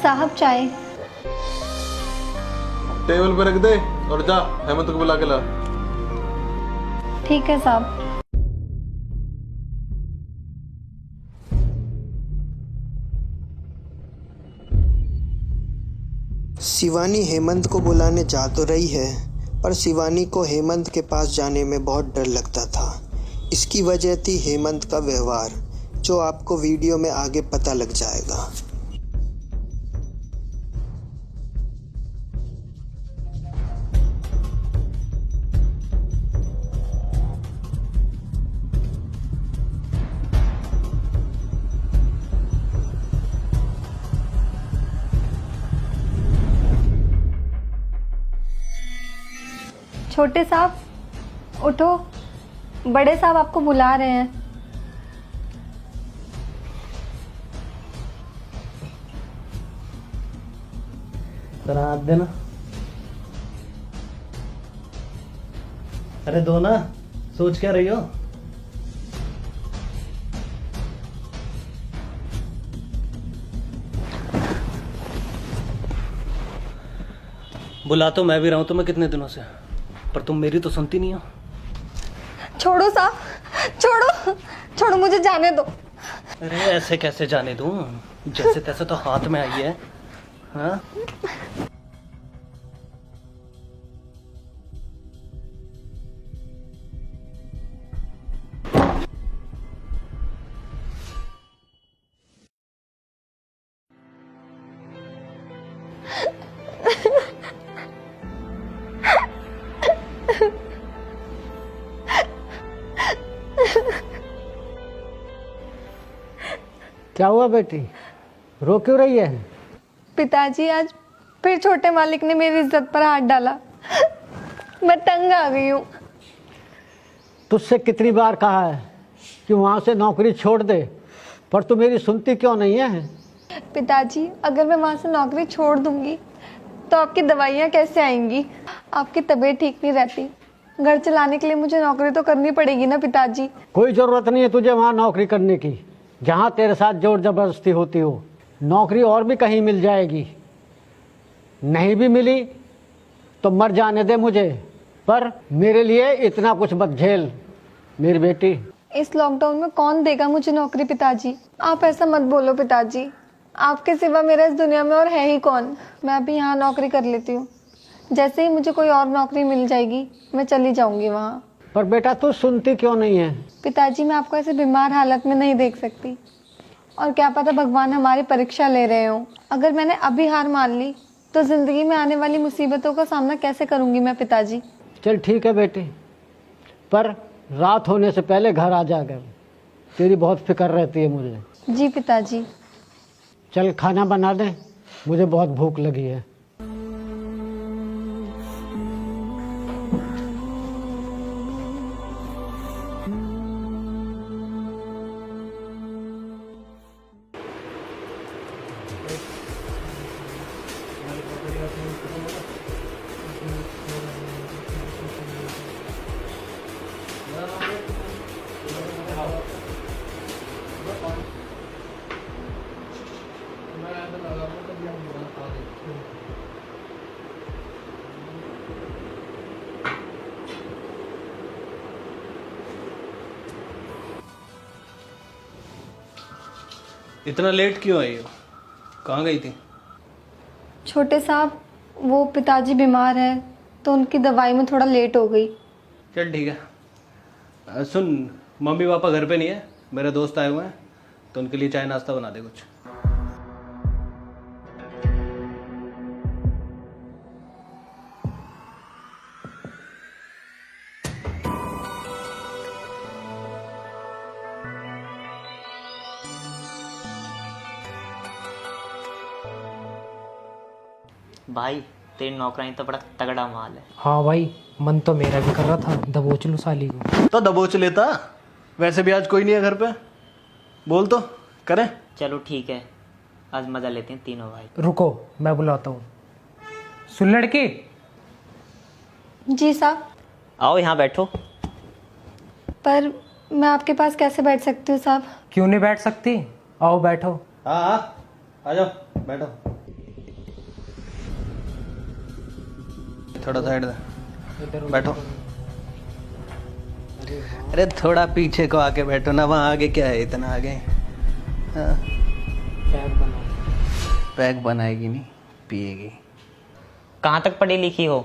साहब चाय। टेबल पे रख दे और जा हेमंत को बुला के ला। ठीक है साहब। शिवानी हेमंत को बुलाने जा तो रही है, पर शिवानी को हेमंत के पास जाने में बहुत डर लगता था। इसकी वजह थी हेमंत का व्यवहार, जो आपको वीडियो में आगे पता लग जाएगा। छोटे साहब उठो, बड़े साहब आपको बुला रहे हैं। जरा हाथ देना। अरे दो ना, सोच क्या रही हो? बुला तो मैं भी रहा हूं तुम्हें कितने दिनों से, पर तुम मेरी तो सुनती नहीं हो। छोड़ो साहब, छोड़ो छोड़ो, मुझे जाने दो। अरे ऐसे कैसे जाने दूं? जैसे तैसे तो हाथ में आई है। हाँ? क्या हुआ बेटी, रो क्यों रही है? पिताजी आज फिर छोटे मालिक ने मेरी इज्जत पर हाथ डाला। मैं तंग आ गई हूँ। तुझसे कितनी बार कहा है कि वहाँ से नौकरी छोड़ दे, पर तू मेरी सुनती क्यों नहीं है? पिताजी, अगर मैं वहाँ से नौकरी छोड़ दूंगी तो आपकी दवाइयाँ कैसे आएंगी? आपकी तबीयत ठीक नहीं रहती, घर चलाने के लिए मुझे नौकरी तो करनी पड़ेगी ना पिताजी। कोई ज़रूरत नहीं है तुझे वहाँ नौकरी करने की, जहाँ तेरे साथ जोर जबरदस्ती होती हो। नौकरी और भी कहीं मिल जाएगी, नहीं भी मिली तो मर जाने दे मुझे, पर मेरे लिए इतना कुछ मत झेल मेरी बेटी। इस लॉकडाउन में कौन देगा मुझे नौकरी पिताजी? आप ऐसा मत बोलो पिताजी, आपके सिवा मेरा इस दुनिया में और है ही कौन? मैं अभी यहाँ नौकरी कर लेती हूँ, जैसे ही मुझे कोई और नौकरी मिल जाएगी मैं चली जाऊंगी वहाँ। पर बेटा तू सुनती क्यों नहीं है? पिताजी, मैं आपको ऐसे बीमार हालत में नहीं देख सकती, और क्या पता भगवान हमारी परीक्षा ले रहे हो। अगर मैंने अभी हार मान ली तो जिंदगी में आने वाली मुसीबतों का सामना कैसे करूंगी मैं पिताजी? चल ठीक है बेटी, पर रात होने से पहले घर आ जाकर, तेरी बहुत फिक्र रहती है मुझे। जी पिताजी। चल खाना बना दे, मुझे बहुत भूख लगी है। इतना लेट क्यों आई हो? कहाँ गई थी? छोटे साहब, वो पिताजी बीमार है तो उनकी दवाई में थोड़ा लेट हो गई। चल ठीक है। सुन, मम्मी पापा घर पे नहीं है, मेरे दोस्त आए हुए हैं, तो उनके लिए चाय नाश्ता बना दे कुछ। भाई तेरी नौकरानी तो बड़ा तगड़ा माल है। हाँ भाई, मन तो मेरा भी कर रहा था दबोच लूं साली को। तो दबोच लेता, वैसे भी आज कोई नहीं है घर पे। बोल तो करें। चलो ठीक है, आज मजा लेते हैं तीनों भाई। रुको मैं बुलाता हूँ। सुन लड़की। जी साहब। आओ यहाँ बैठो। पर मैं आपके पास कैसे बैठ सकती हूँ साहब? क्यों नहीं बैठ सकती, आओ बैठो। हाँ हाँ, आ जाओ बैठो। थोड़ा साइड दे, बैठो। अरे थोड़ा पीछे को आके बैठो ना, वहाँ आगे क्या है इतना आगे। हाँ। पैक बनाएगी नहीं, पिएगी। कहाँ तक पढ़ी लिखी हो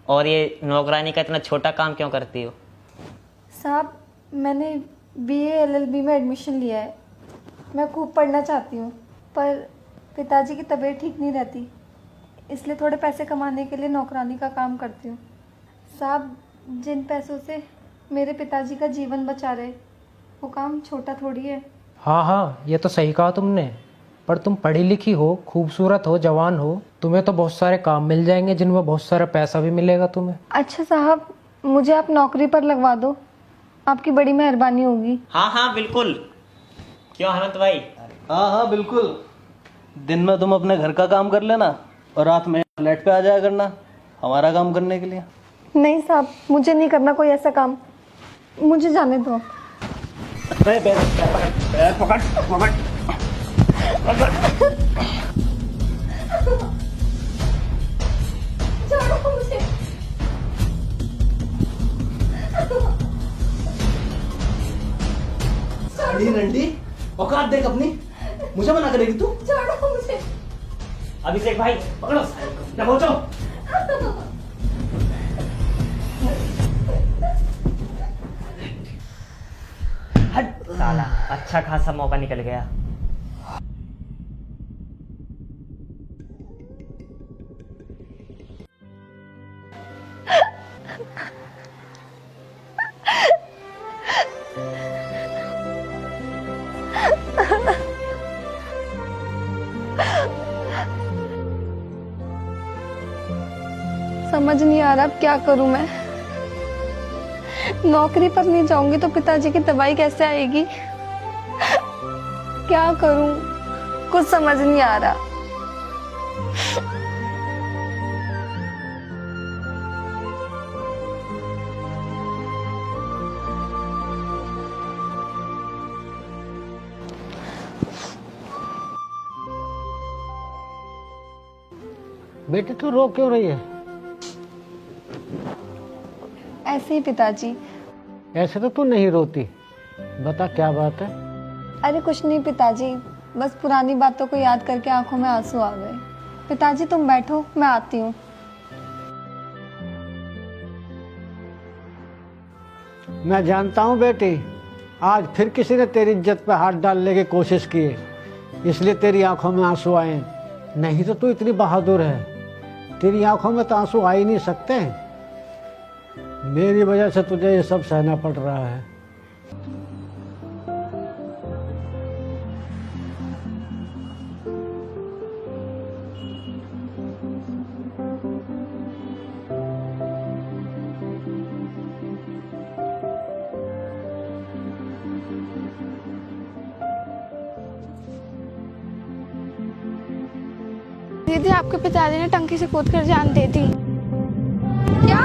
और ये नौकरानी का इतना छोटा काम क्यों करती हो? साहब मैंने BA LLB में एडमिशन लिया है। मैं खूब पढ़ना चाहती हूँ पर पिताजी की तबीयत ठीक नहीं रहती, इसलिए थोड़े पैसे कमाने के लिए नौकरानी का काम करती हूँ। साहब जिन पैसों से मेरे पिताजी का जीवन बचा रहे वो काम छोटा थोड़ी है। हाँ हाँ, ये तो सही कहा तुमने। पर तुम पढ़ी लिखी हो, खूबसूरत हो, जवान हो, तुम्हें तो बहुत सारे काम मिल जाएंगे जिनमें बहुत सारा पैसा भी मिलेगा तुम्हें। अच्छा साहब मुझे आप नौकरी पर लगवा दो, आपकी बड़ी मेहरबानी होगी। हाँ हाँ बिल्कुल। क्यों हेमंत भाई? हाँ हाँ बिल्कुल। दिन में तुम अपने घर का काम कर लेना और रात में फ्लैट पे आ जाया करना हमारा काम करने के लिए। नहीं साहब मुझे नहीं करना कोई ऐसा काम, मुझे जाने दो। साड़ी रंडी औकात देख अपनी, मुझे मना करेगी तू? मुझे अभिषेक भाई पकड़ो, पहुंचो। हट साला, अच्छा खासा मौका निकल गया। समझ नहीं आ रहा अब क्या करूं मैं। नौकरी पर नहीं जाऊंगी तो पिताजी की दवाई कैसे आएगी? क्या करूं कुछ समझ नहीं आ रहा। बेटी तू रो क्यों रही है? ऐसे ही पिताजी। ऐसे तो तू नहीं रोती, बता क्या बात है? अरे कुछ नहीं पिताजी, बस पुरानी बातों को याद करके आंखों में आंसू आ गए। पिताजी तुम बैठो, मैं आती हूँ। मैं जानता हूँ बेटी, आज फिर किसी ने तेरी इज्जत पे हाथ डालने की कोशिश की है, इसलिए तेरी आंखों में आंसू आए। नहीं तो तू इतनी बहादुर है, तेरी आंखों में तो आंसू आ ही नहीं सकते। मेरी वजह से तुझे ये सब सहना पड़ रहा है। दीदी आपके पिताजी ने टंकी से कूदकर जान दे दी। क्या?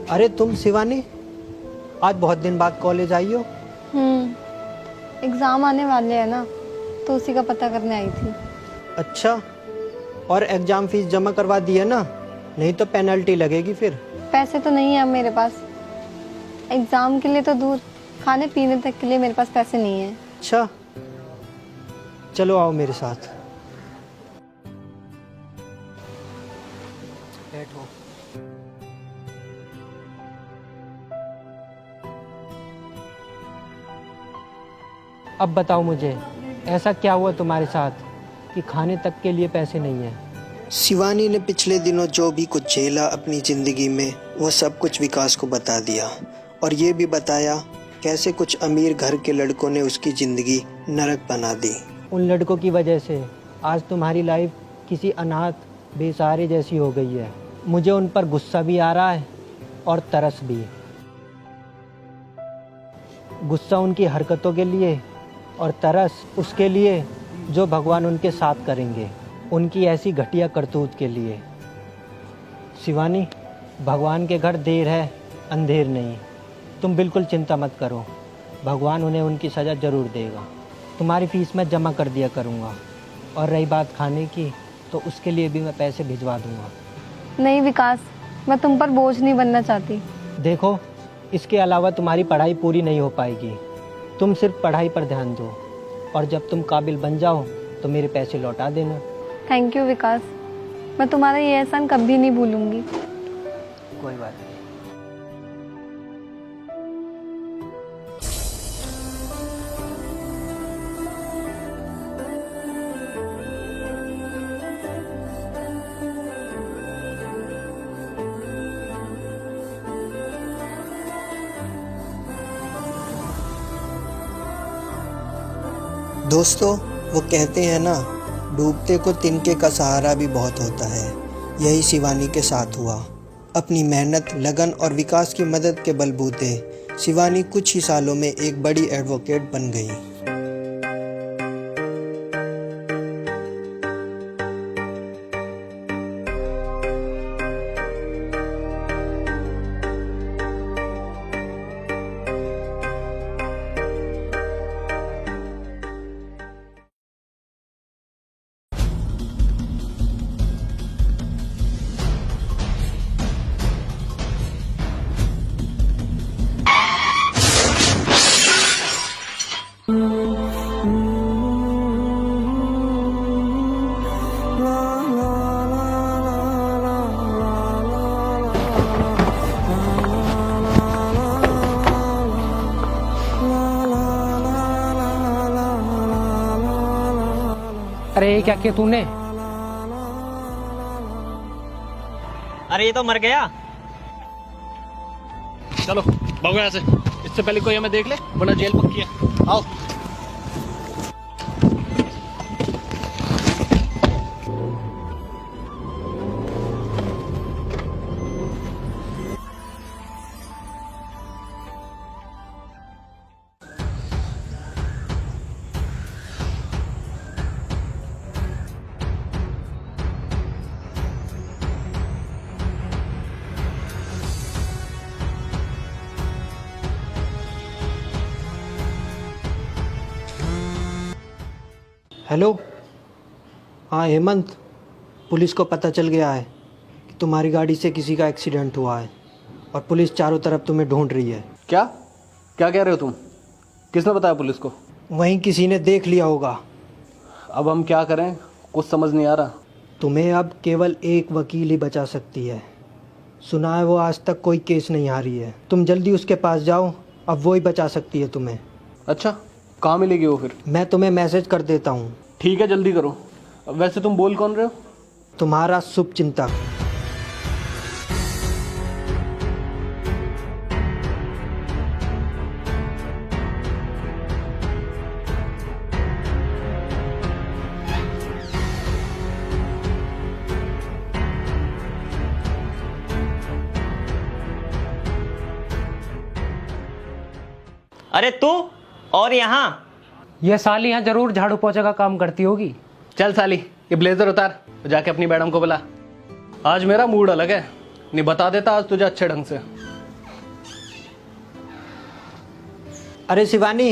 अरे तुम शिवानी, आज बहुत दिन बाद कॉलेज आई हो? एग्जाम आने वाले हैं ना, तो उसी का पता करने आई थी। अच्छा, और एग्जाम फीस जमा करवा दी है ना? नहीं तो पेनल्टी लगेगी फिर। पैसे तो नहीं है अब मेरे पास, एग्जाम के लिए तो दूर, खाने पीने तक के लिए मेरे पास पैसे नहीं है। अच्छा, चलो आओ मेरे साथ। बैठो। अब बताओ मुझे, ऐसा क्या हुआ तुम्हारे साथ कि खाने तक के लिए पैसे नहीं हैं? शिवानी ने पिछले दिनों जो भी कुछ झेला अपनी ज़िंदगी में वो सब कुछ विकास को बता दिया और ये भी बताया कैसे कुछ अमीर घर के लड़कों ने उसकी ज़िंदगी नरक बना दी। उन लड़कों की वजह से आज तुम्हारी लाइफ किसी अनाथ बेसहारे जैसी हो गई है। मुझे उन पर गुस्सा भी आ रहा है और तरस भी। गुस्सा उनकी हरकतों के लिए और तरस उसके लिए जो भगवान उनके साथ करेंगे, उनकी ऐसी घटिया करतूत के लिए। शिवानी, भगवान के घर देर है अंधेर नहीं। तुम बिल्कुल चिंता मत करो, भगवान उन्हें उनकी सज़ा ज़रूर देगा। तुम्हारी फ़ीस मैं जमा कर दिया करूँगा और रही बात खाने की तो उसके लिए भी मैं पैसे भिजवा दूँगा। नहीं विकास, मैं तुम पर बोझ नहीं बनना चाहती। देखो, इसके अलावा तुम्हारी पढ़ाई पूरी नहीं हो पाएगी। तुम सिर्फ पढ़ाई पर ध्यान दो और जब तुम काबिल बन जाओ तो मेरे पैसे लौटा देना। थैंक यू विकास, मैं तुम्हारा ये एहसान कभी नहीं भूलूंगी। कोई बात नहीं। दोस्तों, वो कहते हैं ना, डूबते को तिनके का सहारा भी बहुत होता है। यही शिवानी के साथ हुआ। अपनी मेहनत, लगन और विकास की मदद के बलबूते शिवानी कुछ ही सालों में एक बड़ी एडवोकेट बन गई। अरे ये क्या किया तूने? अरे ये तो मर गया। चलो भागो यहाँ से, इससे पहले कोई हमें देख ले वरना जेल पक्की है। आओ। हेलो, हाँ हेमंत, पुलिस को पता चल गया है कि तुम्हारी गाड़ी से किसी का एक्सीडेंट हुआ है और पुलिस चारों तरफ तुम्हें ढूंढ रही है। क्या क्या कह रहे हो तुम? किसने बताया पुलिस को? वहीं किसी ने देख लिया होगा। अब हम क्या करें, कुछ समझ नहीं आ रहा। तुम्हें अब केवल एक वकील ही बचा सकती है। सुना है वो आज तक कोई केस नहीं हारी है। तुम जल्दी उसके पास जाओ, अब वो ही बचा सकती है तुम्हें। अच्छा, कहाँ मिलेगी वो फिर? मैं तुम्हें मैसेज कर देता हूँ। ठीक है, जल्दी करो। वैसे तुम बोल कौन रहे हो? तुम्हारा शुभ चिंतक। अरे तू और यहाँ? ये साली यहाँ जरूर झाड़ू पोछा का काम करती होगी। चल साली, ये ब्लेजर उतार, जाके अपनी मैडम को बुला। आज मेरा मूड अलग है, नहीं बता देता आज तुझे अच्छे ढंग से। अरे शिवानी,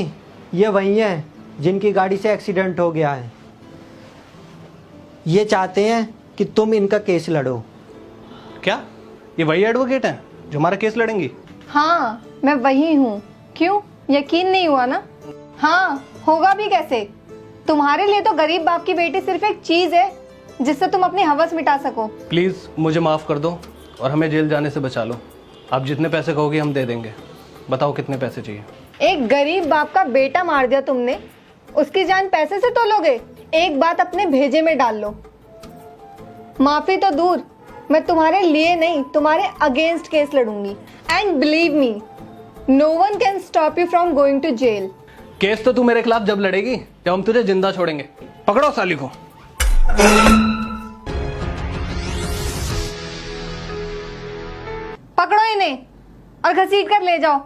ये वही है जिनकी गाड़ी से एक्सीडेंट हो गया है। ये चाहते हैं कि तुम इनका केस लड़ो। क्या ये वही एडवोकेट हैं जो हमारा केस लड़ेंगी? हाँ, मैं वही हूँ। क्यों, यकीन नहीं हुआ ना? हाँ, होगा भी कैसे? तुम्हारे लिए तो गरीब बाप की बेटी सिर्फ एक चीज है जिससे तुम अपनी हवस मिटा सको। प्लीज़ मुझे माफ़ कर दो और हमें जेल जाने से बचा लो। आप जितने पैसे कहोगे हम दे देंगे। बताओ कितने पैसे चाहिए? एक गरीब बाप का बेटा मार दिया तुमने उसकी जान पैसे से तोलोगे? एक बात अपने भेजे में डाल लो, माफी तो दूर, मैं तुम्हारे लिए नहीं तुम्हारे अगेंस्ट केस लड़ूंगी। And believe me, no one can stop you from going to jail. Case तो तू मेरे खिलाफ जब लड़ेगी जब हम तुझे जिंदा छोड़ेंगे। पकड़ो साली को। पकड़ो इन्हें और घसीट कर ले जाओ,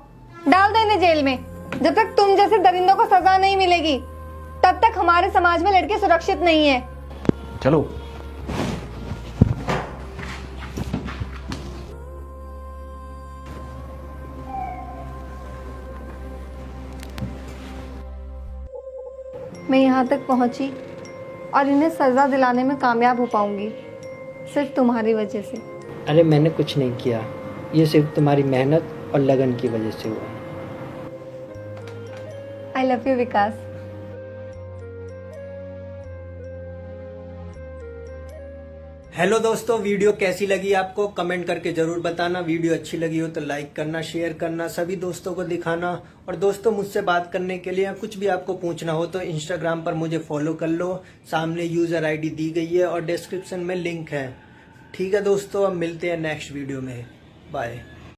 डाल दो इन्हें जेल में। जब तक तुम जैसे दरिंदों को सजा नहीं मिलेगी तब तक हमारे समाज में लड़के सुरक्षित नहीं है। चलो। मैं यहाँ तक पहुँची और इन्हें सजा दिलाने में कामयाब हो पाऊंगी सिर्फ तुम्हारी वजह से। अरे मैंने कुछ नहीं किया, ये सिर्फ तुम्हारी मेहनत और लगन की वजह से हुआ। I love you Vikas. Hello दोस्तों, वीडियो कैसी लगी आपको कमेंट करके जरूर बताना। वीडियो अच्छी लगी हो तो लाइक करना, शेयर करना, सभी दोस्तों को दिखाना। और दोस्तों मुझसे बात करने के लिए या कुछ भी आपको पूछना हो तो इंस्टाग्राम पर मुझे फॉलो कर लो, सामने यूजर आईडी दी गई है और डिस्क्रिप्शन में लिंक है। ठीक है दोस्तों, अब मिलते हैं नेक्स्ट वीडियो में। बाय।